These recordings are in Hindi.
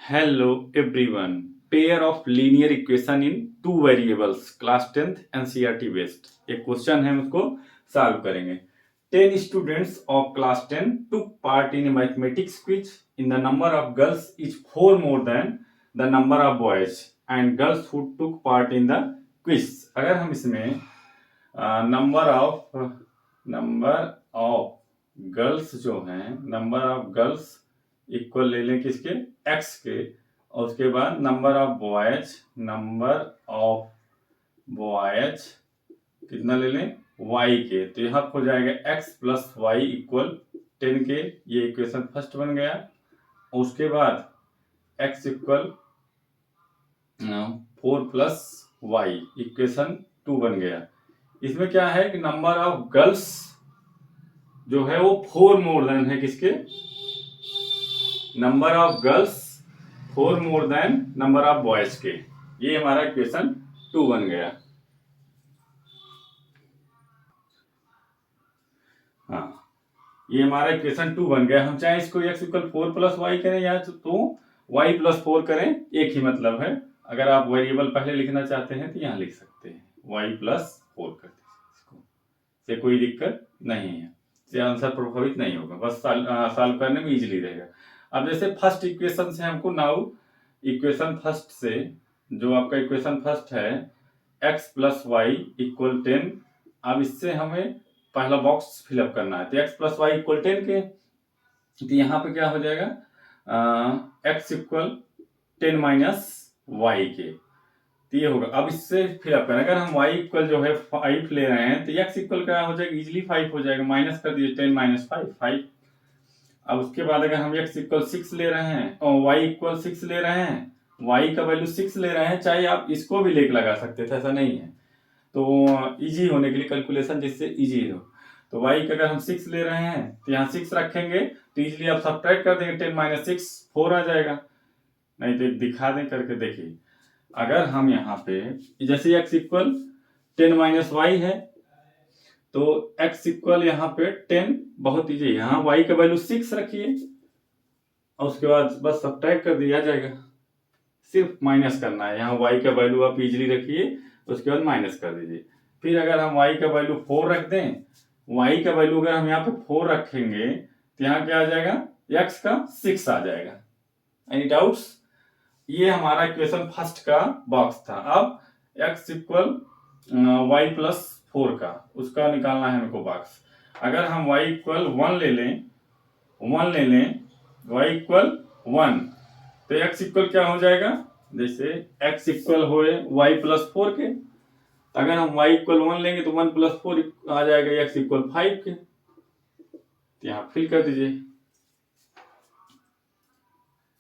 Hello everyone. Pair of linear equation in two variables. Class 10th NCERT based. एक क्वेश्चन है उसको सॉल्व करेंगे. 10 students of class 10 took part in a mathematics quiz. In the number of girls is 4 more than the number of boys and girls who took part in the quiz. अगर हम इसमें नंबर ऑफ गर्ल्स जो हैं, नंबर ऑफ गर्ल्स इक्वल ले लें किसके, एक्स के, और उसके बाद नंबर ऑफ बॉयज कितना ले लें, वाई के. तो यहाँ हो जाएगा एक्स प्लस वाई इक्वल 10 के. ये इक्वेशन फर्स्ट बन गया. उसके बाद X equal 4 plus Y equation 2 बन गया. इसमें क्या है कि नंबर ऑफ गर्ल्स जो है वो 4 मोर देन है किसके, number of girls 4 more than number of boys के. ये हमारा इक्वेशन 2 बन गया. हाँ, ये हमारा इक्वेशन 2 बन गया. हम चाहे इसको x इक्वल 4 प्लस वाई करें या तो y प्लस 4 करें, एक ही मतलब है. अगर आप वेरिएबल पहले लिखना चाहते हैं तो यहाँ लिख सकते हैं y प्लस 4 कर दीजिए इसको, से कोई दिक्कत नहीं है, से आंसर प्रभावित नहीं होगा, बस सॉल्व करने में इजीली रहेगा. अब जैसे फर्स्ट इक्वेशन से हमको नाउ इक्वेशन फर्स्ट से, जो आपका इक्वेशन फर्स्ट है x प्लस वाई इक्वल 10, अब इससे हमें पहला बॉक्स फिलअप करना है. तो x प्लस वाई इक्वल 10 के, तो यहाँ पे क्या हो जाएगा, x इक्वल 10 माइनस वाई के. तो ये होगा. अब इससे फिलअप करना, अगर हम y इक्वल जो है 5 ले रहे हैं तो x इक्वल क्या हो जाएगा, इजिली 5 हो जाएगा. माइनस कर दीजिए 10 माइनस 5. अब उसके बाद अगर हम x इक्वल 6 ले रहे हैं और y इक्वल 6 ले रहे हैं, y का वैल्यू 6 ले रहे हैं, चाहे आप इसको भी लेके लगा सकते थे, ऐसा नहीं है. तो इजी होने के लिए कैलकुलेशन जिससे इजी हो, तो y का अगर हम 6 ले रहे हैं तो यहाँ 6 रखेंगे तो इजीली आप सब्ट्रैक्ट कर देंगे. 10 माइनस 6 4 आ जाएगा. नहीं तो दिखा दें करके देखिए. अगर हम यहाँ पे जैसे x इक्वल 10 माइनस वाई है तो x इक्वल यहाँ पे 10, बहुत इजी. यहाँ y का वैल्यू 6 रखिए और उसके बाद बस सब्ट्रैक्ट कर दिया जाएगा. सिर्फ माइनस करना है. यहाँ y का वैल्यू आप इजीली रखिए, उसके बाद माइनस कर दीजिए. फिर अगर हम y का वैल्यू 4 रख दें, y का वैल्यू अगर हम यहाँ पे 4 रखेंगे तो यहाँ क्या आ जाएगा, x का 6 आ जाएगा. Any doubts? ये हमारा इक्वेशन फर्स्ट का बॉक्स था. अब x इक्वल वाई प्लस 4 का, उसका निकालना है हमको बॉक्स. अगर हम y इक्वल 1 ले लें, y इक्वल 1, तो x इक्वल क्या हो जाएगा, जैसे x इक्वल होए y प्लस 4 के, अगर हम y इक्वल 1 लेंगे तो 1 प्लस 4 आ जाएगा x इक्वल 5 के. तो यहाँ फिल कर दीजिए.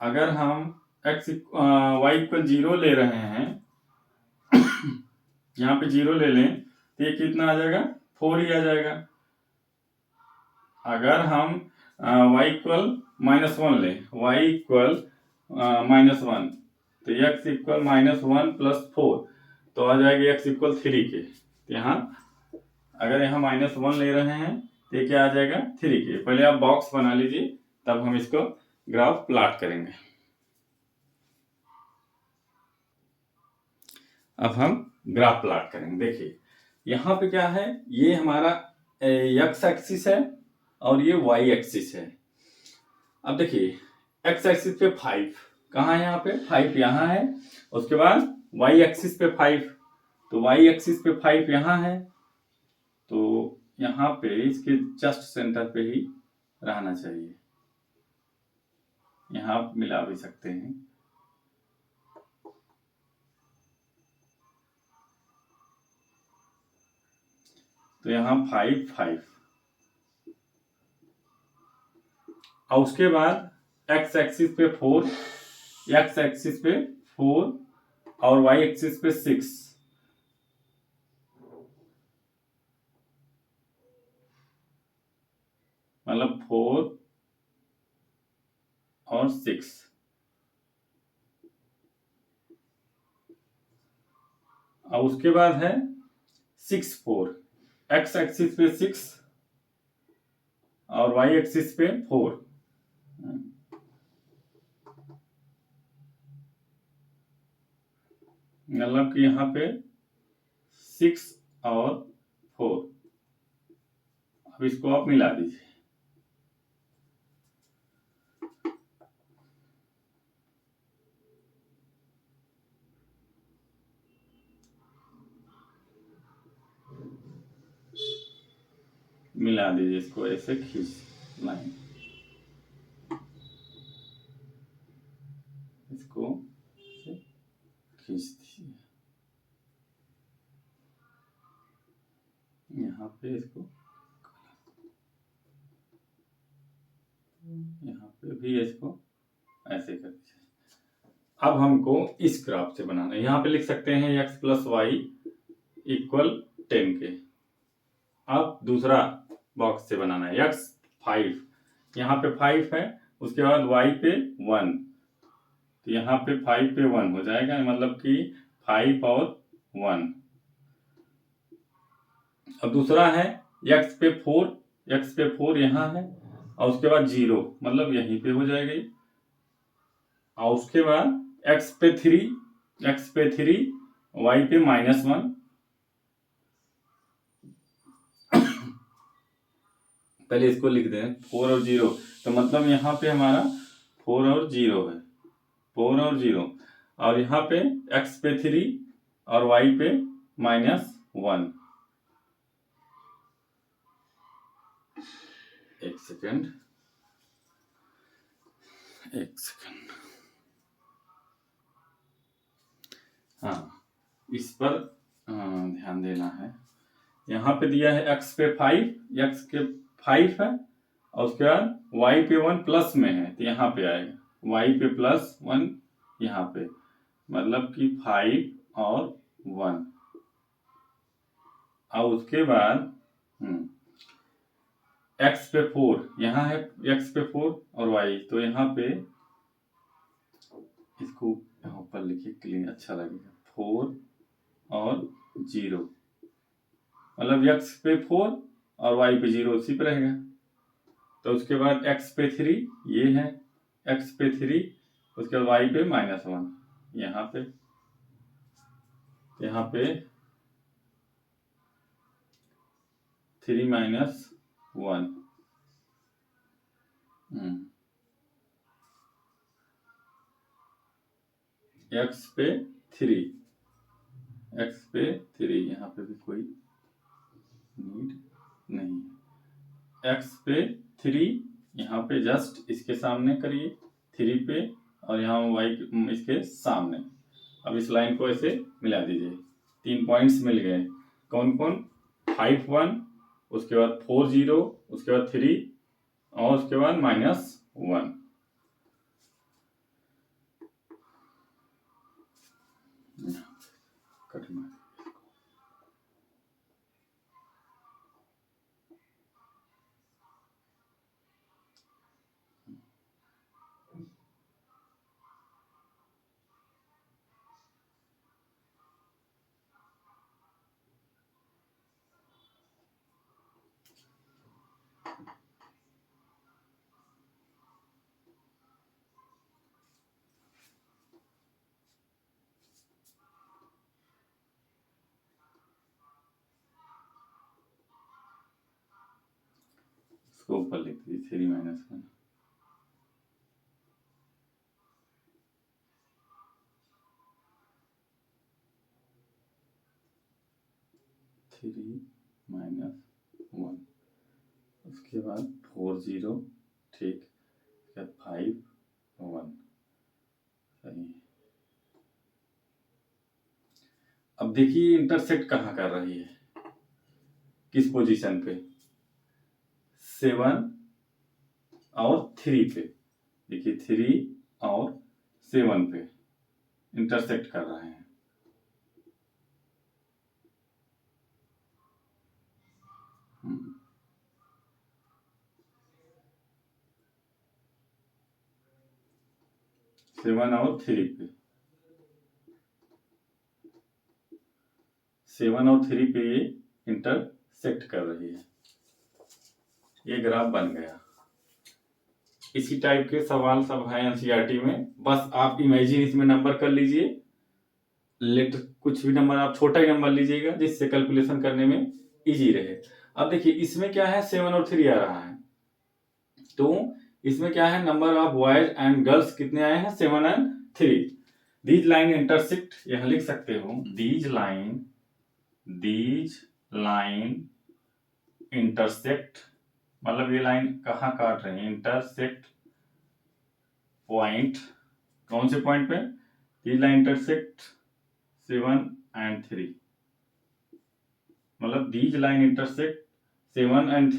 अगर हम y इक्वल 0 ले रहे हैं, यहाँ पे 0 ले लें तो ये कितना आ जाएगा, 4 ही आ जाएगा. अगर हम y इक्वल माइनस 1 लें, y इक्वल माइनस 1, तो x इक्वल माइनस 1 प्लस 4, तो आ जाएगा x इक्वल 3 के. यहाँ अगर यहाँ माइनस 1 ले रहे हैं तो ये क्या आ जाएगा, 3 के. पहले आप बॉक्स बना लीजिए, तब हम इसको ग्राफ प्लॉट करेंगे. अब हम ग्राफ प्लॉट करेंगे. देखिए यहाँ पे क्या है, ये हमारा x एक्सिस है और ये y एक्सिस है. अब देखिए x एक्सिस पे 5 कहाँ है, यहाँ पे 5 यहाँ है. उसके बाद y एक्सिस पे 5, तो y एक्सिस पे 5 यहाँ है. तो यहाँ पे इसके जस्ट सेंटर पे ही रहना चाहिए. यहाँ आप मिला भी सकते हैं. तो यहाँ 5 5, और उसके बाद x एक्सिस पे 4, x एक्सिस पे 4 और y एक्सिस पे 6. मतलब 4 और 6. और उसके बाद है 6 4, x एक्सिस पे 6 और y एक्सिस पे 4. मतलब कि यहाँ पे 6 और 4। अब इसको आप मिला दीजिए। मिला दीजिए इसको, ऐसे खींच लाइन, इसको ऐसे खींच दीजिए। यहाँ पे इसको, यहाँ पे भी इसको ऐसे कर दीजिए। अब हमको इस ग्राफ से बनाना है। यहाँ पे लिख सकते हैं x प्लस वाई इक्वल 10 के। अब दूसरा बॉक्स से बनाना है x 5, यहाँ पे 5 है, उसके बाद y पे 1, तो यहाँ पे 5 पे 1 हो जाएगा, मतलब कि 5 और 1। अब दूसरा है x पे 4, x पे 4 यहाँ है, और उसके बाद 0, मतलब यहीं पे हो जाएगा। और उसके बाद x पे 3, y पे -1, पहले इसको लिख दें 4 और 0, तो मतलब यहाँ पे हमारा 4 और 0 है, 4 और 0, और यहाँ पे x पे 3 और y पे -1। एक सेकंड, हाँ, इस पर ध्यान देना है। यहाँ पे दिया है x पे 5, x के 5 है, और उसके बाद y पे 1 प्लस में है, तो यहाँ पे आएगा y पे +1, यहाँ पे मतलब कि 5 और 1। और उसके बाद x पे 4, यहाँ है x पे 4 और y, तो यहाँ पे इसको यहाँ पर लिखिए, क्लीन अच्छा लगेगा, 4 और 0, मतलब x पे 4 और y पे 0 उसी पे रहेगा। तो उसके बाद x पे 3, ये है x पे 3, उसके बाद y पे -1, यहाँ पे 3 - 1, x पे 3, यहाँ पे भी कोई नीड नहीं, x पे 3, यहाँ पे जस्ट इसके सामने करिए 3 पे, और यहाँ y इसके सामने। अब इस लाइन को ऐसे मिला दीजिए, 3 पॉइंट्स मिल गए। कौन कौन? 5 1, उसके बाद 4 0, उसके बाद 3, और उसके बाद -1। कट मार, इसको ऊपर लिख दीजिए 3 - 1। 3 - 1, उसके बाद 4 0, ठीक, उसके बाद 5 1, सही। अब देखिए इंटरसेक्ट कहाँ कर रही है, किस पोजीशन पे? 7 और 3 पे, देखिए 3 और 7 पे इंटरसेक्ट कर रहे हैं। 7 और 3 पे, 7 और 3 पे ये इंटरसेक्ट कर रही है। ये ग्राफ बन गया। इसी टाइप के सवाल सब हैं एनसीईआरटी में, बस आप इमेजिन इसमें नंबर कर लीजिए, लेटर कुछ भी नंबर आप छोटा ही नंबर लीजिएगा जिससे कैलकुलेशन करने में इजी रहे। अब देखिए इसमें क्या है 7 और 3 आ रहा है, तो इसमें क्या है number of boys and girls कितने आए हैं 7 एंड 3। दीज लाइन इंटरसेक्ट यहां लिख सकते हो दीज लाइन इंटरसेक्ट, मतलब ये लाइन कहाँ काट रही है, इंटरसेक्ट पॉइंट, कौन से पॉइंट पे, दीज लाइन इंटरसेक्ट 7 एंड 3, मतलब these line intersect 7 and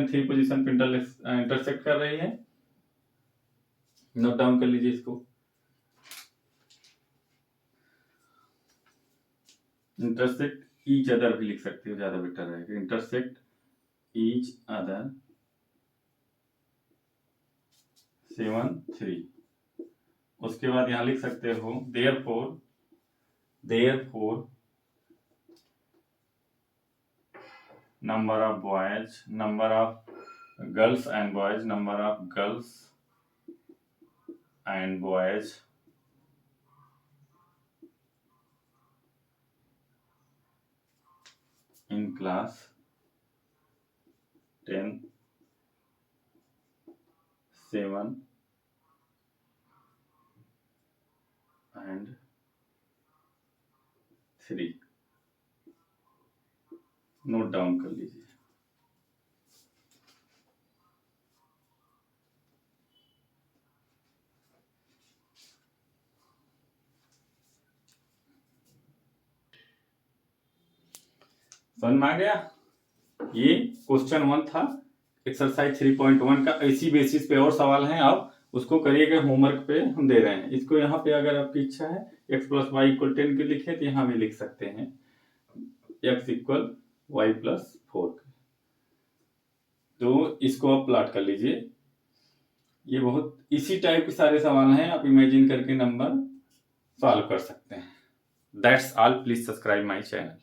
3 position पे इंटरसेक्ट कर रही है। नोट डाउन कर लीजिए इसको, इंटरसेक्ट ईच अदर भी लिख सकते हो, ज्यादा बेटर रहेगा, इंटरसेक्ट ईच अदर 7 3। उसके बाद यहां लिख सकते हो therefore number of boys, number of girls and boys, number of girls and boys in class 10 7 and 3, note down कर लीजिए। समझ में आ गया, ये क्वेश्चन 1 था एक्सरसाइज 3.1 का। इसी बेसिस पे और सवाल हैं, आप उसको करिएगा, होमवर्क पे हम दे रहे हैं इसको। यहाँ पे अगर आपकी इच्छा है x + y = 10 के लिखे तो यहाँ भी लिख सकते हैं x = y + 4, तो इसको आप प्लॉट कर लीजिए। ये बहुत इसी टाइप के सारे सवाल हैं, आप इमेजिन करके नंबर सॉल्व कर सकते हैं। That's all, please subscribe my channel.